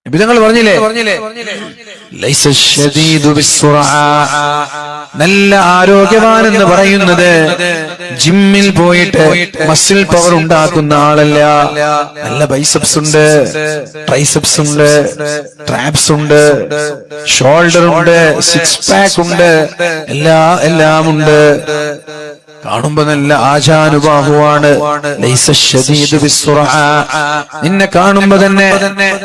നബിതങ്ങൾ പറഞ്ഞില്ലേ, ലൈസ ശദീദു ബിസ്സുറഅ, നല്ല ആരോഗ്യവാൻ എന്ന് പറയുന്നത് ജിമ്മിൽ പോയിട്ട് മസിൽ പവർ ഉണ്ടാക്കുന്ന ആളല്ല. നല്ല ബൈസെപ്സ് ഉണ്ട്, ട്രൈസെപ്സ് ഉണ്ട്, ട്രാപ്സ് ഉണ്ട്, ഷോൾഡർ ഉണ്ട്, സിക്സ് പാക്ക് ഉണ്ട്, എല്ലാം ഉണ്ട്. കാണുമ്പോ നല്ല ആജാനുബാഹുവാണ്. ലൈസ ശദീദു ബിസ്സുറഅ, നിന്നെ കാണുമ്പോ തന്നെ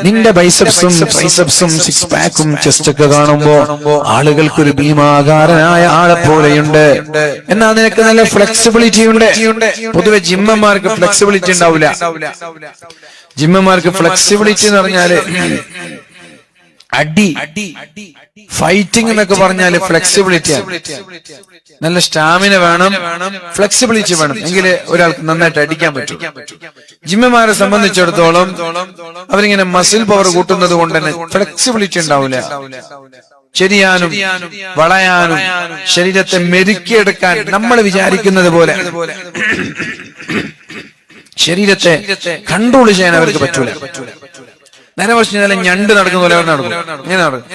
നിന്റെ ബൈസെപ്സും ട്രൈസെപ്സും സിക്സ് പാക്കും ചെസ്റ്റ് ഒക്കെ കാണുമ്പോ ആളുകൾക്കൊരു ഭീമാകാരനായ ആളെ പോലെയുണ്ട്. എന്നാ നിനക്ക് നല്ല ഫ്ലെക്സിബിലിറ്റി ഉണ്ട്. പൊതുവെ ജിമ്മന്മാർക്ക് ഫ്ലെക്സിബിലിറ്റി ഉണ്ടാവില്ല. ജിമ്മന്മാർക്ക് ഫ്ലെക്സിബിലിറ്റി എന്ന് പറഞ്ഞാല് അടി ഫൈറ്റിംഗ് എന്നൊക്കെ പറഞ്ഞാല് ഫ്ലെക്സിബിലിറ്റി, നല്ല സ്റ്റാമിന വേണം, ഫ്ലെക്സിബിലിറ്റി വേണം, എങ്കില് ഒരാൾക്ക് നന്നായിട്ട് അടിക്കാൻ പറ്റും. ജിമ്മന്മാരെ സംബന്ധിച്ചിടത്തോളം അവരിങ്ങനെ മസിൽ പവർ കൂട്ടുന്നത് കൊണ്ട് തന്നെ ഫ്ലെക്സിബിലിറ്റി ഉണ്ടാവില്ല. ചെരിയാനും വളയാനും ശരീരത്തെ മെരുക്കിയെടുക്കാൻ നമ്മൾ വിചാരിക്കുന്നത് പോലെ ശരീരത്തെ കൺട്രോൾ ചെയ്യാൻ അവർക്ക് പറ്റൂല. നേരെ മറിച്ച് ഞണ്ട് നടക്കുന്ന പോലെ അവർ നടക്കും. ഇങ്ങനെ നടക്കും,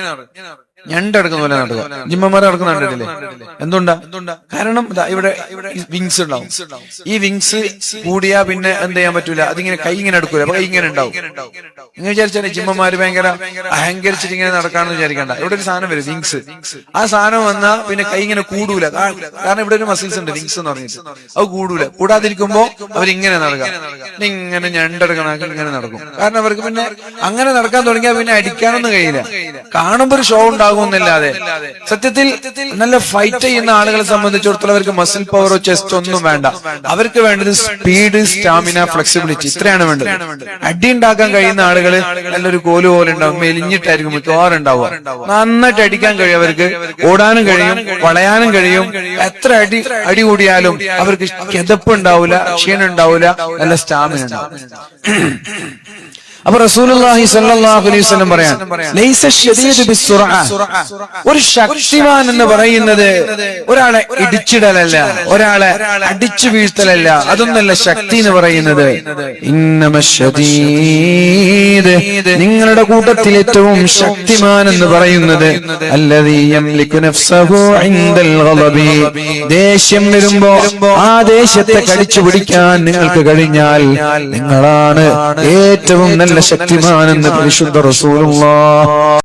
ഞണ്ട് നടക്കുന്ന പോലെ നടക്കുക. ജിമ്മന്മാരെ നടക്കുന്ന കണ്ടിട്ടില്ലേ? എന്തുണ്ടാ? കാരണം ഇവിടെ വിങ്സ് ഉണ്ടാവും. ഈ വിങ്സ് കൂടിയാ പിന്നെ എന്ത് ചെയ്യാൻ പറ്റൂല, അതിങ്ങനെ കൈ ഇങ്ങനെ എടുക്കൂല, അപ്പൊ കൈ ഇങ്ങനെ ഉണ്ടാവും. നിങ്ങൾ വിചാരിച്ചാൽ ജിമ്മന്മാര് ഭയങ്കര അഹങ്കരിച്ചിട്ട് ഇങ്ങനെ നടക്കാന്ന് വിചാരിക്കണ്ട. ഇവിടെ ഒരു സാധനം വരും, വിങ്സ്. ആ സാധനം വന്നാ പിന്നെ കൈ ഇങ്ങനെ കൂടൂല. കാരണം ഇവിടെ ഒരു മസിൽസ് ഉണ്ട്, വിങ്സ് എന്ന് പറഞ്ഞിട്ട്. അത് കൂടൂല. കൂടാതിരിക്കുമ്പോ അവരിങ്ങനെ നടക്കുക, ഇങ്ങനെ ഞണ്ടെടുക്കണ ഇങ്ങനെ നടക്കും. കാരണം അവർക്ക് പിന്നെ അങ്ങനെ നടക്കാൻ തുടങ്ങിയാൽ പിന്നെ അടിക്കാനൊന്നും കഴിയില്ല. കാണുമ്പോ ഒരു ഷോ ഉണ്ടാകും ല്ലാതെ. സത്യത്തിൽ നല്ല ഫൈറ്റ് ചെയ്യുന്ന ആളുകളെ സംബന്ധിച്ചിടത്തോളം അവർക്ക് മസിൽ പവറോ ചെസ്റ്റോ ഒന്നും വേണ്ട. അവർക്ക് വേണ്ടത് സ്പീഡ്, സ്റ്റാമിന, ഫ്ലെക്സിബിലിറ്റി, ഇത്രയാണ് വേണ്ടത്. അടി ഉണ്ടാക്കാൻ കഴിയുന്ന ആളുകൾ നല്ലൊരു കോല് പോലെ ഉണ്ടാവും, മെലിഞ്ഞിട്ടായിരിക്കും മിക്കവാറും ഉണ്ടാവുക. നന്നായിട്ട് അടിക്കാൻ കഴിയും അവർക്ക്, ഓടാനും കഴിയും, വളയാനും കഴിയും. എത്ര അടി കൂടിയാലും അവർക്ക് കിതപ്പ് ഉണ്ടാവില്ല, ക്ഷീണം ഉണ്ടാവില്ല, നല്ല സ്റ്റാമിന ഉണ്ടാവും. അപ്പൊ റസൂലുള്ളാഹി സ്വല്ലല്ലാഹു അലൈഹി വസല്ലം പറയാൻ, ലൈസ ശദീദു ബിസ്സുറഅ, ഒരു ശക്തിമാൻ എന്ന് പറയുന്നത് ഒരാളെ ഇടിച്ചിടലല്ല, ഒരാളെ അടിച്ചു വീഴ്ത്തലല്ല, അതൊന്നല്ല ശക്തി എന്ന് പറയുന്നത്. ഇന്നമ ശദീദ്, നിങ്ങളുടെ കൂട്ടത്തിൽ ഏറ്റവും ശക്തിമാൻ എന്ന് പറയുന്നത് അല്ലദീ യംലികു നഫ്സഹു ഇൻദൽ ഗളബി, ദേഷ്യം വരുമ്പോ ആ ദേഷ്യത്തെ കടിച്ചു പിടിക്കാൻ നിങ്ങൾക്ക് കഴിഞ്ഞാൽ നിങ്ങളാണ് ഏറ്റവും നല്ല ശക്തിമാനെന്ന് പരിശുദ്ധ റസൂലുള്ളാഹ്